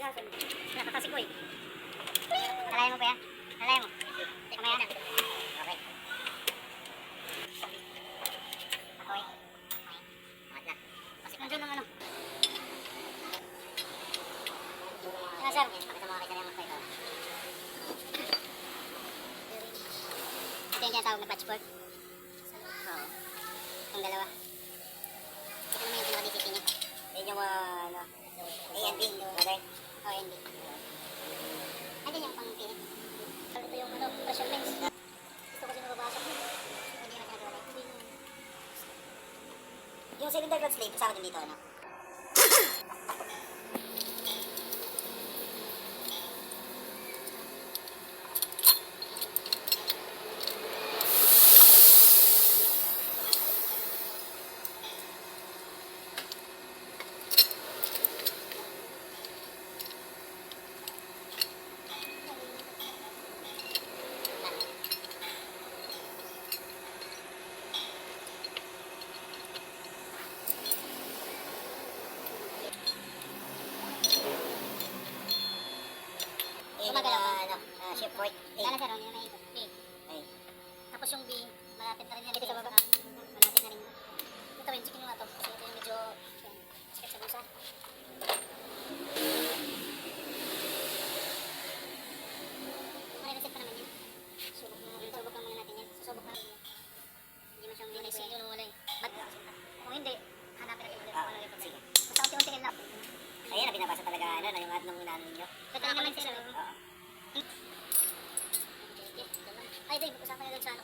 Nakatasik ko eh. Nalayan mo ba yan? Nalayan mo. Teka maya na. Okay. Okay. Angat na. Kasi nandiyan ng ano. Sir, pakita mo kakita niya magpa ito. Ito yung tinatawag na patchwork. Oo. Itong dalawa. Ito naman yung pinaka-DCT niya. Yan yung ano. A and B. Okay. O, A and B. Ano yung pang-pinit? Ito yung ano, pressure lens. Gusto kasi nababasok mo. Hindi na nagawalay. Yung cylinder gauge slave, kasama din dito, ano? Gumagalaw ba? Ano, shift point. Lala sir, yun may ikot. A. Tapos yung B, malapit na rin yan. Dito sa baba. Malapit na rin. Ito yung chicken nga to. Kasi ito yung medyo sakit sa busa. Marireset pa naman yan. Subok lang muna natin yan. Susubok natin yan. Hindi mo siyang nilisig yun wala eh. Kung hindi, hanapin natin ulit kung ano yung problema. Basta unti-unti lang. Ayan, binabasa talaga ano, yung ad nung inaano ninyo. Ito naman sir. Oo. Ay, Dave, usapan na doon sa ano.